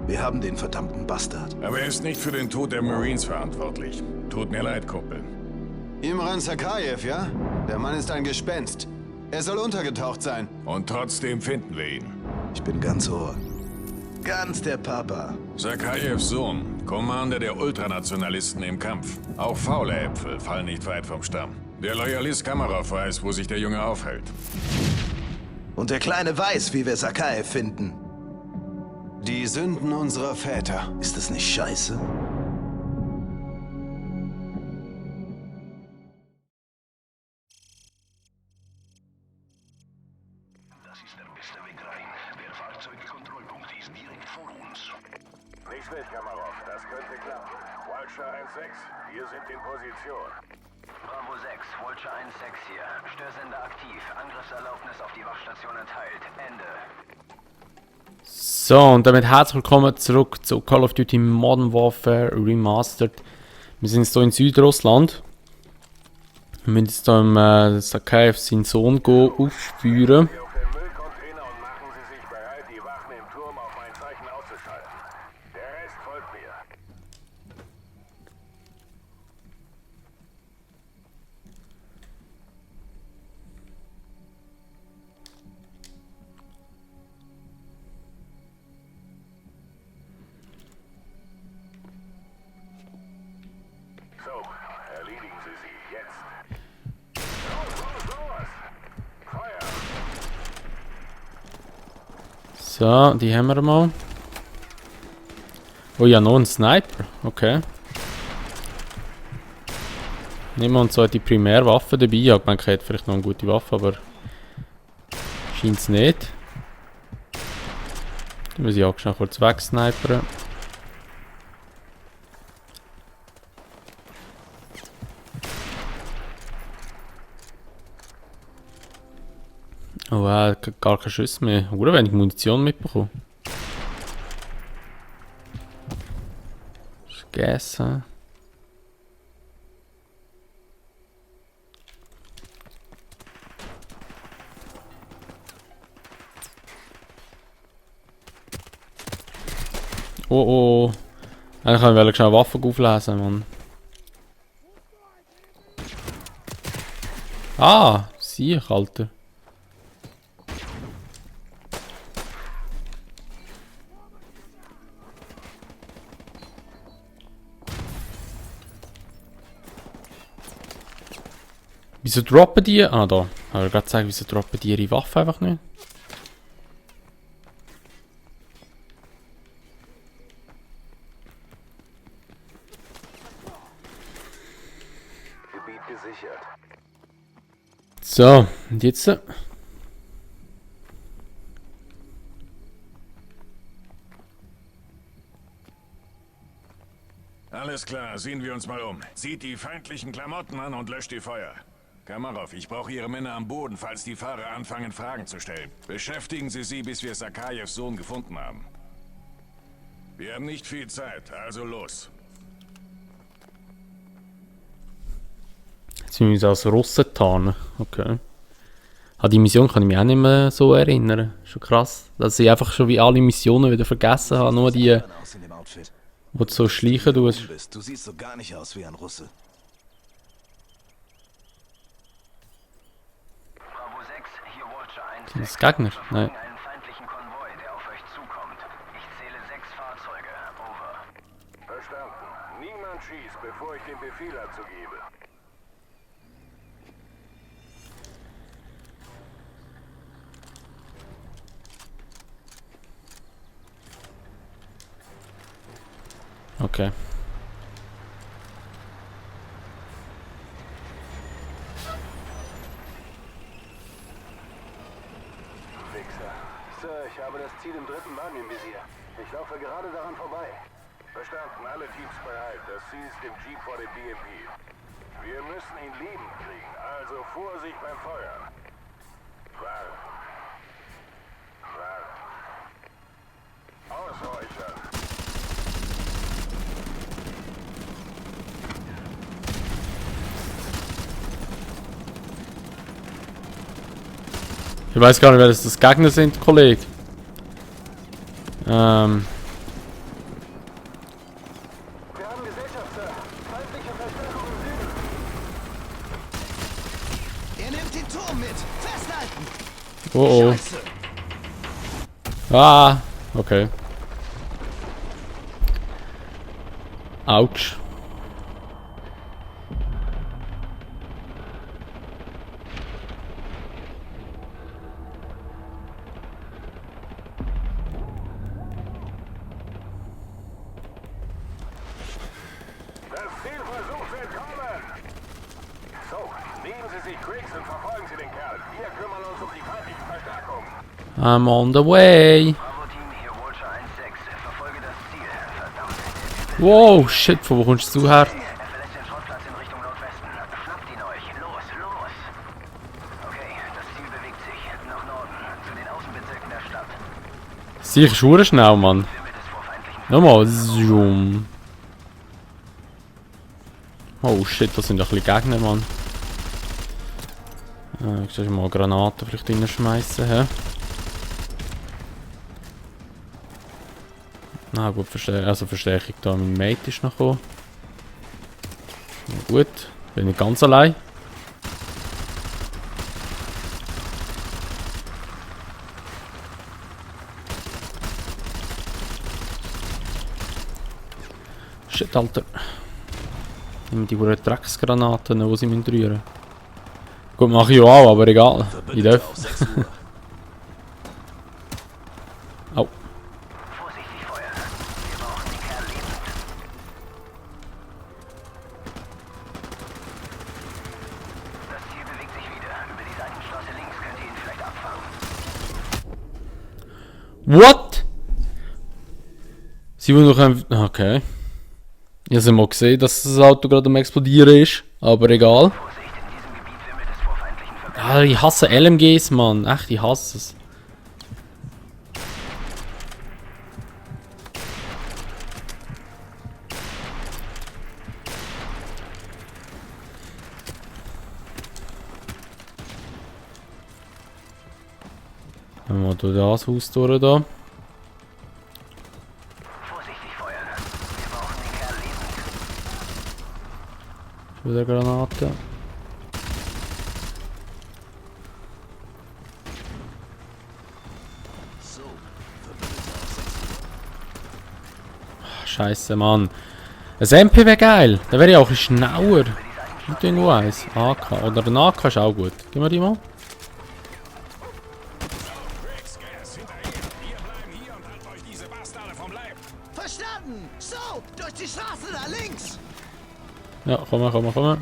Wir haben den verdammten Bastard. Aber er ist nicht für den Tod der Marines verantwortlich. Tut mir leid, Kumpel. Imran Sakayev, ja? Der Mann ist ein Gespenst. Er soll untergetaucht sein. Und trotzdem finden wir ihn. Ich bin ganz Ohr. Ganz der Papa. Sakayevs Sohn, Commander der Ultranationalisten im Kampf. Auch faule Äpfel fallen nicht weit vom Stamm. Der Loyalist Kamarov weiß, wo sich der Junge aufhält. Und der Kleine weiß, wie wir Sakaev finden. Die Sünden unserer Väter. Ist das nicht scheiße? Das ist der beste Weg rein. Der Fahrzeugkontrollpunkt ist direkt vor uns. Nicht schlecht, Kamarov. Das könnte klappen. Vulture 1-6, wir sind in Position. Bravo 6, Vulture 1-6 hier. Störsender aktiv. Angriffserlaubnis auf die Wachstation erteilt. Ende. So, und damit herzlich willkommen zurück zu Call of Duty Modern Warfare Remastered. Wir sind jetzt hier in Südrussland. Wir müssen jetzt hier im Sakaev seinen Sohn aufspüren. Sie auf den Müllcontainer und machen Sie sich bereit, die Wachen im Turm auf mein Zeichen auszuschalten. Der Rest folgt mir. So, erledigen Sie sie jetzt. Los, los, los! Feuer! So, die haben wir mal. Oh ja, noch ein Sniper. Okay. Nehmen wir uns so die Primärwaffe dabei. Ja, man hat vielleicht noch eine gute Waffe, aber scheint es nicht. Da muss ich auch schnell kurz wegsnipern. Oh, er hat gar keine Schüsse mehr. Oder wenig Munition mitbekommen. Vergessen. Oh oh. Eigentlich wollte ich schnell Waffen auflesen, Mann. Ah, sieh, Alter. Wieso droppen die? Ah, da. Ich wollte gerade sagen, wieso droppen die ihre Waffe einfach nicht? Gebiet gesichert. So, und jetzt? Alles klar, sehen wir uns mal um. Zieht die feindlichen Klamotten an und löscht die Feuer. Kamarov, ich brauche Ihre Männer am Boden, falls die Fahrer anfangen, Fragen zu stellen. Beschäftigen Sie sie, bis wir Sakayevs Sohn gefunden haben. Wir haben nicht viel Zeit, also los. Jetzt müssen wir uns als Russen tarnen. Okay. An die Mission kann ich mich auch nicht mehr so erinnern. Schon krass, dass ich einfach schon wie alle Missionen wieder vergessen habe. Nur die, Aus in dem Outfit. wo du so schleichen tust. Du siehst so gar nicht aus wie ein Russe. Bravo 6, hier Vulture 1-6. Sind das Gegner? Wir Nein. verfolgen einen feindlichen Konvoi, der auf euch zukommt. Ich zähle 6 Fahrzeuge. Over. Verstanden. Niemand schießt, bevor ich den Befehl dazu gebe. Okay. Fixer. Sir, ich habe das Ziel im 3. Mann im Visier. Ich laufe gerade daran vorbei. Verstanden, alle Teams bereit. Das Ziel ist im Jeep vor dem BMP. Wir müssen ihn lebend kriegen, also Vorsicht beim Feuern. Warten. Warten. Ausräuchern. Ich weiß gar nicht, wer das Gegner sind, Kollege. Oh oh. Ah, okay. Autsch. Das Ziel versucht zu entkommen! So, nehmen Sie sich Griggs und verfolgen Sie den Kerl. Wir kümmern uns um die feindlichen Verstärkungen. I'm on the way. Bravo-Team, hier Vulture 1-6. Verfolge das Ziel. Verdammt. Wow, shit, von wo kommst du her? Er verlässt den Schrottplatz in Richtung Nordwesten. Schnappt ihn euch. Los, los! Okay, das Ziel bewegt sich. Nach Norden. Zu den Außenbezirken der Stadt. Sicher schwuren schnell, Mann. Wimmelt es vor feindlichen Nochmal. Zoom. Oh shit, das sind doch ein bisschen Gegner, Mann. Ich soll mal Granaten vielleicht reinschmeißen, hä? Na gut, Verstärkung da. Mein Mate ist noch gekommen. Gut, bin ich ganz allein. Shit, Alter. Nimm die guten Drecksgranaten, die sie rühren müssen. Gut, mache ich auch, aber egal. Ich darf. Au. Vorsichtig feuern. Wir brauchen den Kerl lebend. Das Ziel bewegt sich wieder. Über die Seitenstraße links könnt ihr ihn vielleicht abfangen. What? Sie wollen noch ein... Okay. Ich habe mal gesehen, dass das Auto gerade am Explodieren ist. Aber egal. Vorsicht, in diesem Gebiet wimmelt es vor feindlichen Verbündeten. Ah, ich hasse LMGs, Mann. Echt, ich hasse es. Wenn wir durch das Haus durch da. Vorsichtig feuern. Wir brauchen den Kerl lebend. Wieder Granate. Scheiße, Mann. Ein MP wäre geil. Da wäre ich auch ein bisschen schneller. Und irgendwo eins. AK. Oder ein AK ist auch gut. Gib mir die mal. Griggs, Gas, hinterher. Wir bleiben hier und halten euch diese Bastarde vom Leib. Verstanden! So, durch die Straße da links! Ja, komm mal, komm mal, komm mal.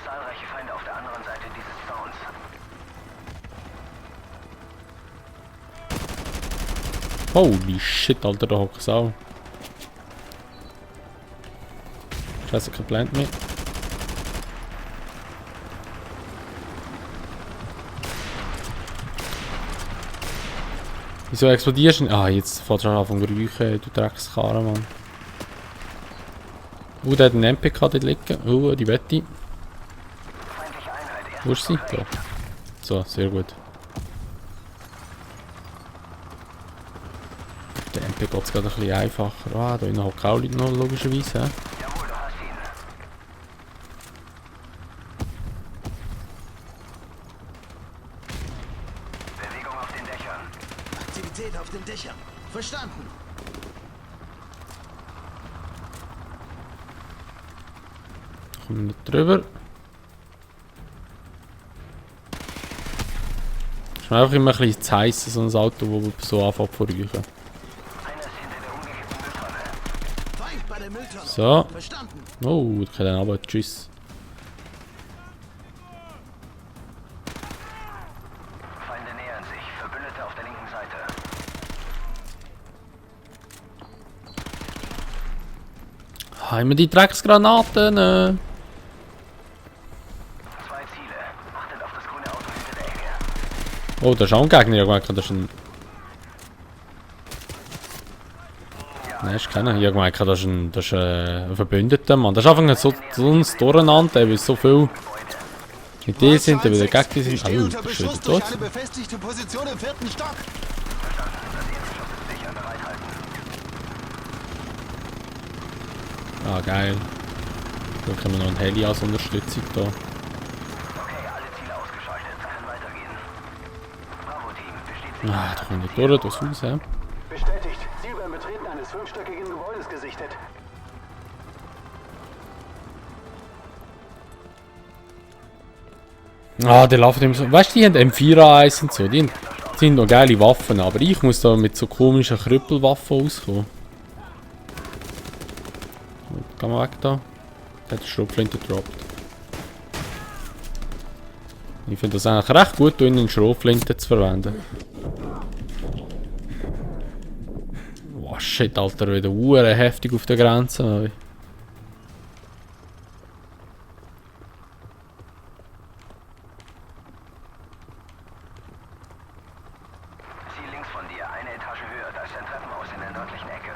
Zahlreiche Feinde auf der anderen Seite dieses Zauns. Holy shit, Alter, da hockt Sau. Scheiße, kein Plant mehr. Wieso explodierst du? Ah, jetzt fährt er an von Räuchen, du Dreckskarre, Mann. Der hat einen MPK dort liegen. Die Wette. Feindliche Einheit. Wo ist sie? Da. So, sehr gut. Der MP geht es gerade ein bisschen einfacher. Ah, da innen hat auch Leute noch, logischerweise. Jawohl, du hast ihn. Bewegung auf den Dächern. Aktivität auf den Dächern. Verstanden. Kommen nicht drüber. Ist mir einfach immer ein bisschen zu heiß, so ein Auto, das so anfängt zu räuchen. Einer ist hinter der umgekippten Mülltonne. Feind bei der Mülltonne. So. Verstanden. Oh, ich kann dann aber. Tschüss. Feinde nähern sich. Verbündete auf der linken Seite. Haben die Drecksgranaten? Zwei Ziele. Achtet auf das grüne Auto hinter der Ecke. Oh, da ist auch ein Gegner. Ich gemeint, das ist ein... Nein, ist keiner. Ich gemeint, das ist ein Verbündeter, Mann. Das ist einfach so ein Durcheinander, weil so viel mit denen sind, weil der Gegner Ich sind. stehe Oh, unter das ist wieder Beschuss durch tot. eine befestigte Position im 4. Stock. Sicher bereithalten. Ah, geil. Da können wir noch ein Heli als Unterstützung da. Okay, alle Ziele ausgeschaltet. Kann weitergehen. Bravo-Team, besteht sich. Ah, da kommt nicht durch, das Haus, hä? Bestätigt. Ziel beim Betreten eines 5-stöckigen Gebäudes gesichtet. Ah, der läuft immer so. Weißt du, die haben M4A1 und so. Die sind noch geile Waffen, aber ich muss da mit so komischen Krüppelwaffen auskommen. Geh mal weg da. Der hat die Schrotflinte gedroppt. Ich finde das eigentlich recht gut, in eine Schrotflinte zu verwenden. Wow, shit, Alter, wieder hure heftig auf der Grenze. Ziel links von dir, eine Etage höher. Da ist ein Treppenhaus in der nördlichen Ecke.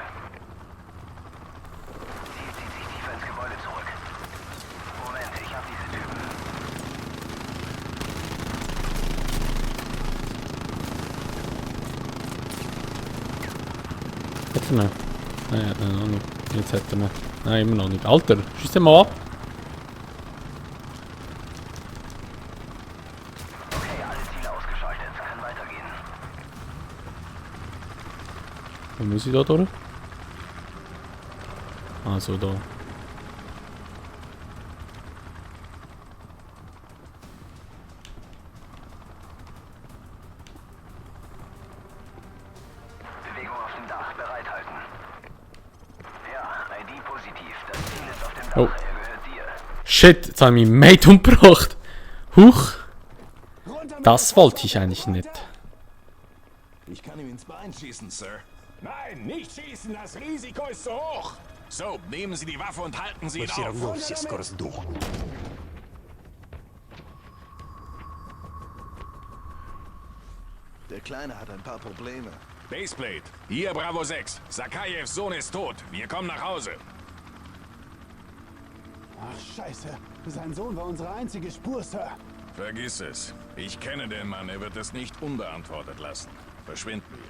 Ziel zieht sich tiefer ins Gebäude zurück. Moment, ich hab diese Typen. Hat er nicht? Nein, hat er noch nicht. Jetzt hat er nicht. Nein, immer noch nicht. Alter, schieß den mal ab. Okay, alle Ziele ausgeschaltet. Kann weitergehen. Wo muss ich da durch? Ah, so da. Bewegung auf dem Dach. Bereithalten. Ja, ID positiv. Das Ziel ist auf dem Dach. Oh. Er gehört dir. Shit, jetzt habe ich meinen Mate umgebracht. Huch. Das wollte ich eigentlich nicht. Ich kann ihm ins Bein schießen, Sir. Nein, nicht schießen, das Risiko ist zu hoch. So, nehmen Sie die Waffe und halten Sie ihn auf. Der Kleine hat ein paar Probleme. Baseplate, hier Bravo 6. Sakajevs Sohn ist tot. Wir kommen nach Hause. Ach, scheiße. Sein Sohn war unsere einzige Spur, Sir. Vergiss es. Ich kenne den Mann, er wird es nicht unbeantwortet lassen. Verschwinden wir.